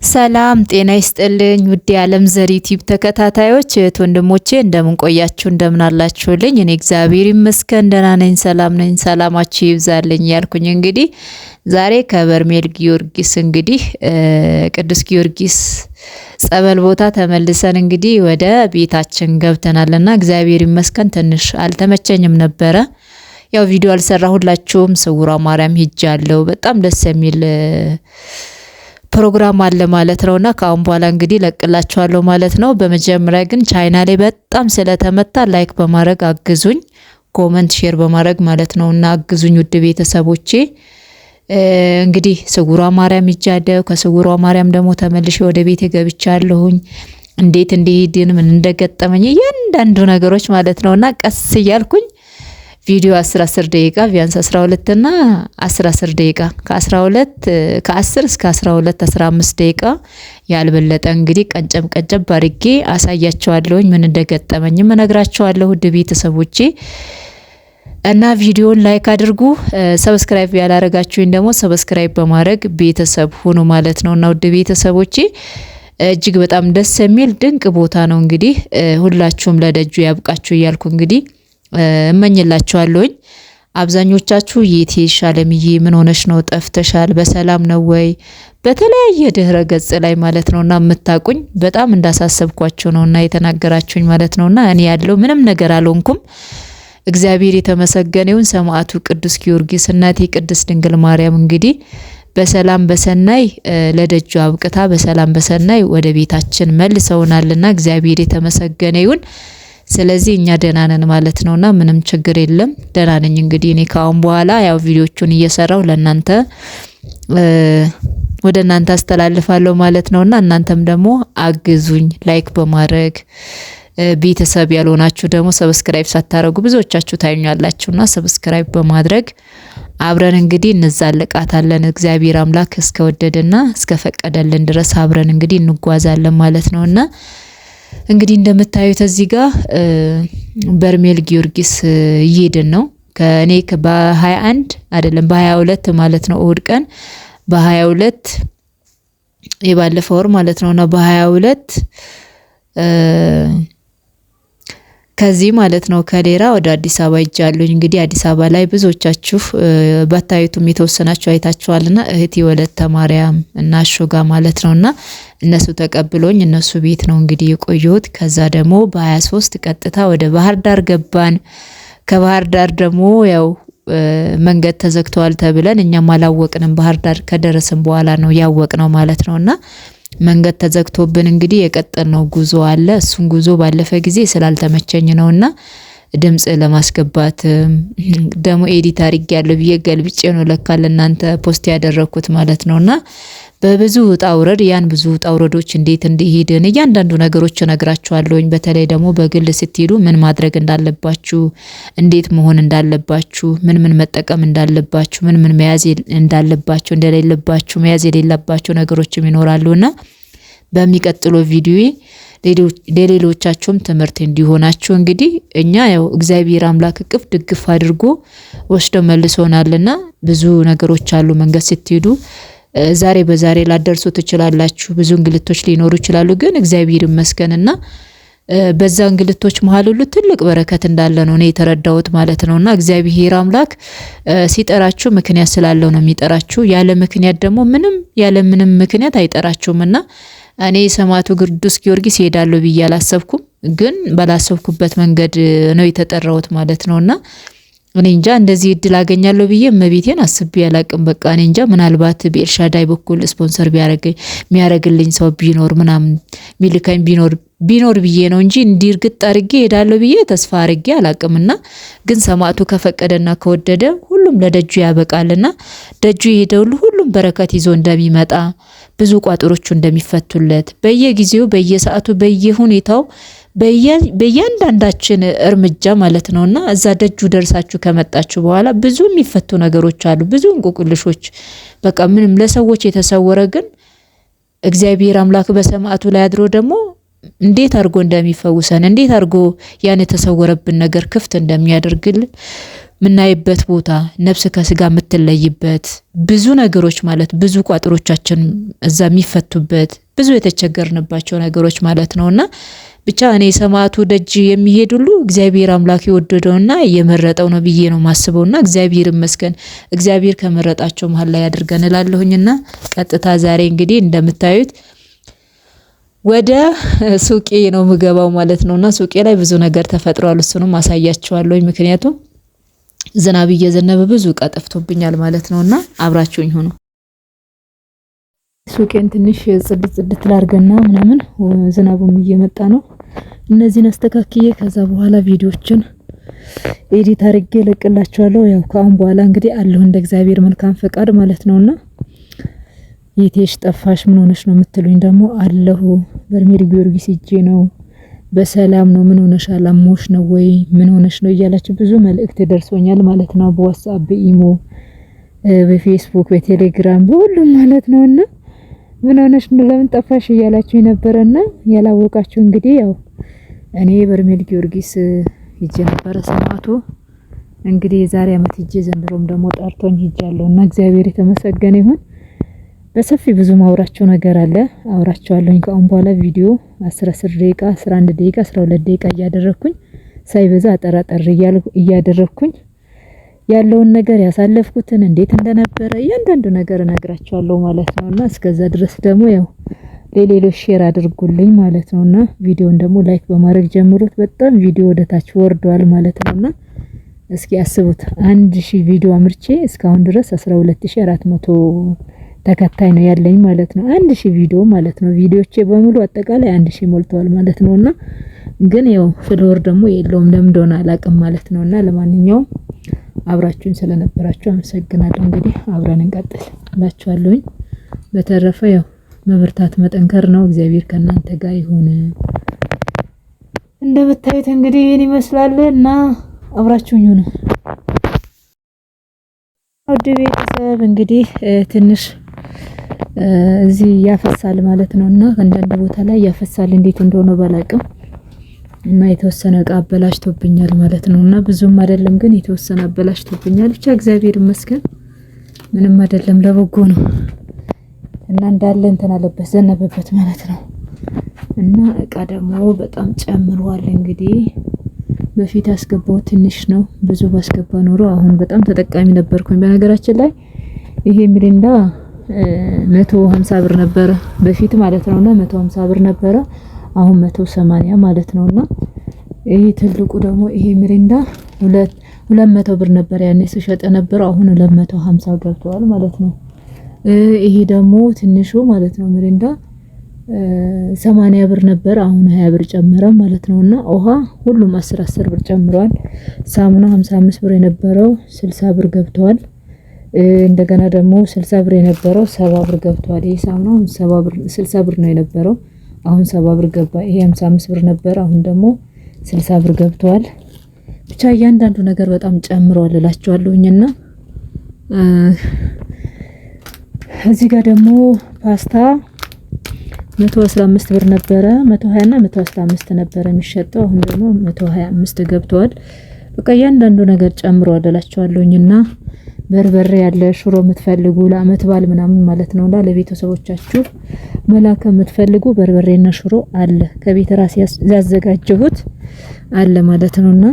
ሰላም ጤና ይስጥልኝ ውድ የዓለም ዘር ዩቲዩብ ተከታታዮች እህት ወንድሞቼ እንደምን ቆያችሁ እንደምን አላችሁልኝ? እኔ እግዚአብሔር ይመስገን ደህና ነኝ፣ ሰላም ነኝ። ሰላማችሁ ይብዛልኝ ያልኩኝ እንግዲህ ዛሬ ከበርሜል ጊዮርጊስ እንግዲህ ቅዱስ ጊዮርጊስ ጸበል ቦታ ተመልሰን እንግዲህ ወደ ቤታችን ገብተናልና እግዚአብሔር ይመስገን ትንሽ አልተመቸኝም ነበረ። ያው ቪዲዮ አልሰራሁላችሁም። ስውሯ ማርያም ሄጃለሁ። በጣም ደስ የሚል ፕሮግራም አለ ማለት ነውና ከአሁን በኋላ እንግዲህ ለቅላችኋለሁ ማለት ነው። በመጀመሪያ ግን ቻይና ላይ በጣም ስለተመታ ላይክ በማድረግ አግዙኝ፣ ኮመንት ሼር በማድረግ ማለት ነውና አግዙኝ ውድ ቤተሰቦቼ። እንግዲህ ስውሯ ማርያም ሄጃለሁ። ከስውሯ ማርያም ደግሞ ተመልሼ ወደ ቤቴ ገብቻለሁኝ። እንዴት እንደሄድን ምን እንደገጠመኝ እያንዳንዱ ነገሮች ማለት ነውና ቀስ እያልኩኝ ቪዲዮ 10 ደቂቃ ቢያንስ 12 እና 10 ደቂቃ ከ10 እስከ 12 15 ደቂቃ ያልበለጠ እንግዲህ ቀንጨብ አድርጌ አሳያቸዋለሁኝ። ምን እንደገጠመኝም እነግራቸዋለሁ ውድ ቤተሰቦቼ። እና ቪዲዮን ላይክ አድርጉ። ሰብስክራይብ ያላረጋችሁኝ ደግሞ ሰብስክራይብ በማድረግ ቤተሰብ ሁኑ ማለት ነውና ውድ ቤተሰቦቼ እጅግ በጣም ደስ የሚል ድንቅ ቦታ ነው። እንግዲህ ሁላችሁም ለደጁ ያብቃችሁ እያልኩ እንግዲህ እመኝላችኋለሁኝ። አብዛኞቻችሁ የት ሻለምዬ ምን ሆነሽ ነው ጠፍተሻል በሰላም ነው ወይ በተለያየ ድህረ ገጽ ላይ ማለት ነውና የምታቁኝ በጣም እንዳሳሰብኳችሁ ነውና የተናገራችሁኝ ማለት ነውና እኔ ያለው ምንም ነገር አልሆንኩም። እግዚአብሔር የተመሰገነውን ሰማዕቱ ቅዱስ ጊዮርጊስ እናቴ ቅድስት ድንግል ማርያም እንግዲህ በሰላም በሰናይ ለደጁ አብቅታ በሰላም በሰናይ ወደ ቤታችን መልሰውናልና እግዚአብሔር የተመሰገነውን። ስለዚህ እኛ ደህና ነን ማለት ነውና ምንም ችግር የለም። ደህና ነኝ እንግዲህ እኔ ካሁን በኋላ ያው ቪዲዮቹን እየሰራው ለናንተ ወደ እናንተ አስተላልፋለሁ ማለት ነውና እናንተም ደግሞ አግዙኝ ላይክ በማድረግ ቤተሰብ ያልሆናችሁ ደግሞ ሰብስክራይብ ሳታረጉ ብዙዎቻችሁ ታዩኛላችሁና ሰብስክራይብ በማድረግ አብረን እንግዲህ እንዛለቃታለን። እግዚአብሔር አምላክ እስከወደደና እስከፈቀደልን ድረስ አብረን እንግዲህ እንጓዛለን ማለት ነውና እንግዲህ እንደምታዩት እዚህ ጋር በርሜል ጊዮርጊስ እየሄድን ነው። ከኔ በ21 አይደለም በ22 ማለት ነው እሁድ ቀን በ22 የባለፈው ወር ማለት ነውና በ22 ከዚህ ማለት ነው ከሌራ ወደ አዲስ አበባ ይጃሉኝ። እንግዲህ አዲስ አበባ ላይ ብዙዎቻችሁ በታዩቱም የተወሰናችሁ አይታችኋልና እህቴ ወለተ ማርያም እና ሾጋ ማለት ነውና እነሱ ተቀብሎኝ እነሱ ቤት ነው እንግዲህ የቆየሁት። ከዛ ደግሞ በ23 ቀጥታ ወደ ባህር ዳር ገባን። ከባህር ዳር ደግሞ ያው መንገድ ተዘግቷል ተብለን እኛም አላወቅንም። ባህር ዳር ከደረስን በኋላ ነው ያወቅነው ማለት ነውና መንገድ ተዘግቶብን እንግዲህ የቀጠልነው ጉዞ አለ። እሱን ጉዞ ባለፈ ጊዜ ስላልተመቸኝ ነውና ድምጽ ለማስገባት ደግሞ ኤዲት አድርጌያለሁ ብዬ ገልብጬ ነው ለካ ለእናንተ ፖስት ያደረኩት ማለት ነውና በብዙ ውጣ ውረድ ያን ብዙ ውጣ ውረዶች እንዴት እንደሄድን እያንዳንዱ ነገሮች እነግራችኋለሁኝ። በተለይ ደግሞ በግል ስትሄዱ ምን ማድረግ እንዳለባችሁ፣ እንዴት መሆን እንዳለባችሁ፣ ምን መጠቀም እንዳለባችሁ፣ ምን መያዝ እንዳለባችሁ፣ እንደሌለባችሁ መያዝ የሌለባችሁ ነገሮችም ይኖራሉና በሚቀጥለው ቪዲዮ ለሌሎቻችሁም ትምህርት እንዲሆናችሁ እንግዲህ እኛ ያው እግዚአብሔር አምላክ እቅፍ ድግፍ አድርጎ ወስዶ መልሶናልና ብዙ ነገሮች አሉ። መንገድ ስትሄዱ ዛሬ በዛሬ ላደርሱ ትችላላችሁ። ብዙ እንግልቶች ሊኖሩ ይችላሉ። ግን እግዚአብሔር ይመስገንና በዛ እንግልቶች መሃል ሁሉ ትልቅ በረከት እንዳለ ነው እኔ የተረዳሁት ማለት ነውና እግዚአብሔር አምላክ ሲጠራችሁ ምክንያት ስላለው ነው የሚጠራችሁ። ያለ ምክንያት ደግሞ ምንም ምክንያት አይጠራችሁምና እኔ ሰማዕቱ ቅዱስ ጊዮርጊስ ሄዳለሁ ብዬ አላሰብኩም። ግን ባላሰብኩበት መንገድ ነው የተጠራሁት ማለት ነውና እኔ እንጃ እንደዚህ እድል አገኛለሁ ብዬ እመቤቴን አስቤ ያላቅም። በቃ እኔ እንጃ ምናልባት በኤልሻዳይ በኩል ስፖንሰር የሚያረግልኝ ሰው ቢኖር ምናምን ሚልካኝ ቢኖር ብዬ ነው እንጂ እንዲርግጥ አርጌ ሄዳለሁ ብዬ ተስፋ አርጌ አላቅምና ግን ሰማዕቱ ከፈቀደና ከወደደ ሁሉም ለደጁ ያበቃልና ደጁ የሄደው ሁሉም በረከት ይዞ እንደሚመጣ ብዙ ቋጥሮቹ እንደሚፈቱለት በየጊዜው በየሰዓቱ በየሁኔታው በእያንዳንዳችን እርምጃ ማለት ነውና እዛ ደጁ ደርሳችሁ ከመጣችሁ በኋላ ብዙ የሚፈቱ ነገሮች አሉ። ብዙ እንቆቅልሾች በቃ ምንም ለሰዎች የተሰወረ ግን እግዚአብሔር አምላክ በሰማዕቱ ላይ አድሮ ደግሞ እንዴት አድርጎ እንደሚፈውሰን እንዴት አድርጎ ያን የተሰወረብን ነገር ክፍት እንደሚያደርግልን ምናይበት ቦታ ነፍስ ከስጋ የምትለይበት ብዙ ነገሮች ማለት ብዙ ቋጥሮቻችን እዛ የሚፈቱበት ብዙ የተቸገርንባቸው ነገሮች ማለት ነውና ብቻ እኔ ሰማዕቱ ደጅ የሚሄድ ሁሉ እግዚአብሔር አምላክ የወደደውና የመረጠው ነው ብዬ ነው ማስበውና እግዚአብሔር ይመስገን እግዚአብሔር ከመረጣቸው መሃል ላይ ያድርገን እላለሁኝና ቀጥታ ዛሬ እንግዲህ እንደምታዩት ወደ ሱቄ ነው ምገባው ማለት ነውና ሱቄ ላይ ብዙ ነገር ተፈጥሯል። እሱንም አሳያችኋለሁ ምክንያቱም ዝናብ እየዘነበ ብዙ ዕቃ ጠፍቶብኛል ማለት ነውና አብራችሁኝ ሆኖ ሱቄን ትንሽ ጽድት ላርገና ምናምን ዝናቡም እየመጣ ነው። እነዚህን አስተካክዬ ከዛ በኋላ ቪዲዮችን ኤዲት አድርጌ ለቅላችኋለሁ። ያው ከአሁን በኋላ እንግዲህ አለሁ እንደ እግዚአብሔር መልካም ፈቃድ ማለት ነውና የቴሽ ጠፋሽ ምን ሆነሽ ነው የምትሉኝ ደግሞ አለሁ በርሜል ጊዮርጊስ ሂጄ ነው በሰላም ነው ምን ሆነሻል አሞሽ ነው ወይ ምን ሆነሽ ነው እያላችሁ ብዙ መልእክት ደርሶኛል ማለት ነው። በዋትስአፕ በኢሞ በፌስቡክ በቴሌግራም በሁሉም ማለት ነውና ምን ሆነሽ ነው ለምን ጠፋሽ እያላችሁ የነበረና ያላወቃችሁ እንግዲህ ያው እኔ በርሜል ጊዮርጊስ ሂጄ ነበር ሰማዕቱ እንግዲህ የዛሬ አመት ሂጄ ዘንድሮም ደግሞ ጠርቶኝ ሂጃለሁና እግዚአብሔር የተመሰገነ ይሁን። በሰፊ ብዙ ማውራቸው ነገር አለ አውራቸዋለሁኝ ከአሁን በኋላ ቪዲዮ 10 ደቂቃ 11 ደቂቃ 12 ደቂቃ እያደረኩኝ ሳይበዛ አጠራጠር እያደረኩኝ ያለውን ነገር ያሳለፍኩትን እንዴት እንደነበረ እያንዳንዱ ነገር እነግራችኋለሁ ማለት ነውና እስከዛ ድረስ ደግሞ ያው ለሌሎች ሼር አድርጉልኝ ማለት ነውና ቪዲዮን ደግሞ ላይክ በማድረግ ጀምሩት። በጣም ቪዲዮ ወደታች ወርዷል ማለት ነውና እስኪ አስቡት 1000 ቪዲዮ አምርቼ እስካሁን ድረስ 12400 ተከታይ ነው ያለኝ ማለት ነው። 1000 ቪዲዮ ማለት ነው። ቪዲዮቼ በሙሉ አጠቃላይ 1000 ሞልተዋል ማለት ነውና ግን ያው ፍሎወር ደግሞ የለውም ለምን እንደሆነ አላውቅም ማለት ነውና ለማንኛውም አብራችሁን ስለነበራችሁ አመሰግናለሁ። እንግዲህ አብረን እንቀጥል እላችኋለሁኝ። በተረፈ ያው መብርታት መጠንከር ነው። እግዚአብሔር ከእናንተ ጋር ይሁን። እንደምታዩት እንግዲህ ይሄን ይመስላልና አብራችሁኝ ሁኑ። ወደ ቤተሰብ እንግዲህ ትንሽ እዚህ ያፈሳል ማለት ነውና አንዳንድ ቦታ ላይ ያፈሳል እንዴት እንደሆነ ባላቅም እና የተወሰነ ዕቃ አበላሽቶብኛል ማለት ነውና ብዙም አይደለም ግን የተወሰነ አበላሽቶብኛል። ብቻ እግዚአብሔር ይመስገን ምንም አይደለም ለበጎ ነው እና እንዳለ እንትን አለበት ዘነበበት ማለት ነው። እና ዕቃ ደግሞ በጣም ጨምሯል። እንግዲህ በፊት ያስገባው ትንሽ ነው ብዙ ባስገባ ኖሮ አሁን በጣም ተጠቃሚ ነበርኩኝ። በነገራችን ላይ ይሄ ሚሪንዳ 150 ብር ነበረ በፊት ማለት ነውና 150 ብር ነበረ አሁን 180 ማለት ነውና ይሄ ትልቁ ደግሞ ይሄ ሚሪንዳ 200 ብር ነበር ያኔ ሲሸጥ ነበር አሁን 250 ገብቷል ማለት ነው። ይሄ ደግሞ ትንሹ ማለት ነው ሚሪንዳ 80 ብር ነበር አሁን 20 ብር ጨመረ ማለት ነውና ውሃ ሁሉም 10 ብር ጨምሯል። ሳሙና 55 ብር የነበረው 60 ብር ገብቷል። እንደገና ደግሞ 60 ብር የነበረው 70 ብር ገብቷል። ይሄ ሳሙና 70 ብር 60 ብር ነው የነበረው አሁን 70 ብር ገባ። ይሄ 55 ብር ነበር አሁን ደግሞ 60 ብር ገብቷል። ብቻ እያንዳንዱ ነገር በጣም ጨምሯል እላችኋለሁኝና እዚህ ጋር ደግሞ ፓስታ 115 ብር ነበረ 120 እና 115 ነበረ የሚሸጠው አሁን ደግሞ 125 ገብቷል። በቃ እያንዳንዱ ነገር ጨምሯል እላችኋለሁኝና በርበሬ ያለ ሽሮ የምትፈልጉ ለአመት በዓል ምናምን ማለት ነውና ለቤተሰቦቻችሁ መላክ የምትፈልጉ በርበሬና ሽሮ አለ ከቤት ራስ ያዘጋጀሁት አለ ማለት ነውና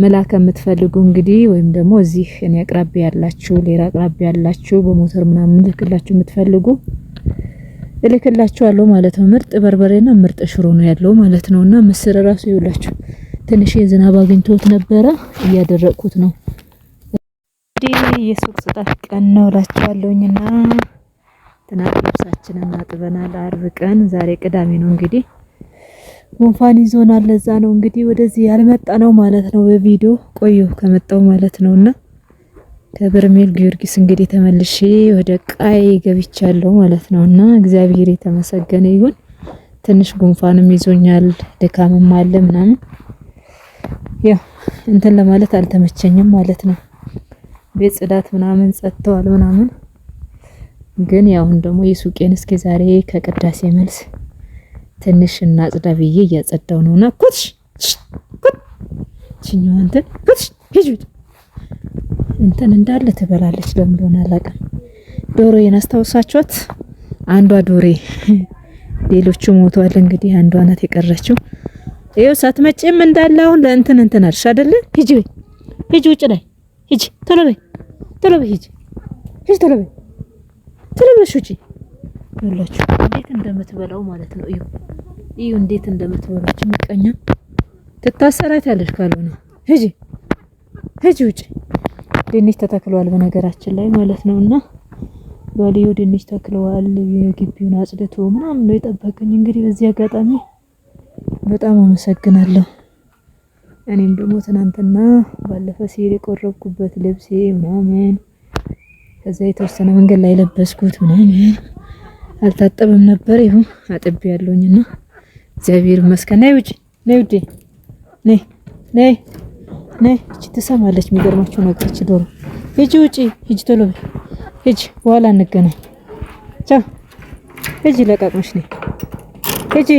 መላክ የምትፈልጉ እንግዲህ ወይም ደግሞ እዚህ እኔ አቅራቢያ ያላችሁ ሌላ አቅራቢያ ያላችሁ በሞተር ምናምን ልክላችሁ የምትፈልጉ እልክላችኋለሁ ማለት ነው። ምርጥ በርበሬና ምርጥ ሽሮ ነው ያለው ማለት ነውና ምስር ራሱ ይውላችሁ ትንሽ የዝናብ አግኝቶት ነበረ እያደረኩት ነው። የሱቅ ጽዳት ቀን ነው እላችኋለሁኝና ትናንት ልብሳችንን አጥበናል። አርብ ቀን ዛሬ ቅዳሜ ነው እንግዲህ ጉንፋን ይዞናል። ለዛ ነው እንግዲህ ወደዚህ ያልመጣ ነው ማለት ነው። በቪዲዮ ቆየሁ ከመጣው ማለት ነውና ከበርሜል ጊዮርጊስ እንግዲህ ተመልሼ ወደ ቃይ ገብቻለሁ ማለት ነውና እግዚአብሔር የተመሰገነ ይሁን። ትንሽ ጉንፋንም ይዞኛል ድካምም አለ ምናምን ያው እንትን ለማለት አልተመቸኝም ማለት ነው። ቤት ጽዳት ምናምን ጸጥተዋል ምናምን ግን ያው ደግሞ የሱቄን እስከ ዛሬ ከቅዳሴ መልስ ትንሽ እናጽዳ ብዬ እያጸዳው ነውና ኩሽ ኩሽ ቺኛው አንተ ኩሽ ሂጁት እንትን እንዳለ ትበላለች። ለምን እንደሆነ አላውቅም። ዶሮዬን አስታውሳችኋት? አንዷ ዶሬ ሌሎቹ ሞተዋል። እንግዲህ አንዷ ናት የቀረችው። ይኸው ሳትመጪም እንዳለ አሁን ለእንትን አልሽ አይደለ? ሂጂ በይ ሂጂ፣ ውጭ ላይ ሂጂ፣ ቶሎ በይ ቶሎ በይ ሂጂ ሂጂ፣ ቶሎ በይ ቶሎ በይ ውጪ። ይኸውላችሁ እንዴት እንደምትበላው ማለት ነው። እዩ እንዴት እንደምትበላች ምቀኛ። ትታሰራታለች ካልሆነ። ሂጂ ሂጂ ውጪ። ድንች ተተክሏል በነገራችን ላይ ማለት ነውና ባልዩ ድንች ተክለዋል። የግቢውን አጽድቶ ምናምን ነው የጠበቀኝ። እንግዲህ በዚህ አጋጣሚ በጣም አመሰግናለሁ። እኔም ደግሞ ትናንትና ባለፈ ሲል የቆረብኩበት ልብሴ ምናምን ከዛ የተወሰነ መንገድ ላይ ለበስኩት ምናምን አልታጠበም ነበር። ይሁን አጥቤ ያለውኝና እግዚአብሔር ይመስገን። ነይ ውጪ፣ ነይ ውዴ፣ ነይ ነይ ነይ። እቺ ትሰማለች። የሚገርማችሁ ነገር እቺ ዶሮ። ሂጂ ውጪ፣ ሂጂ ቶሎ በይ ሂጂ፣ በኋላ እንገናኝ። ቻው። ሂጂ ለቃቅመሽ ነይ ሂጂ።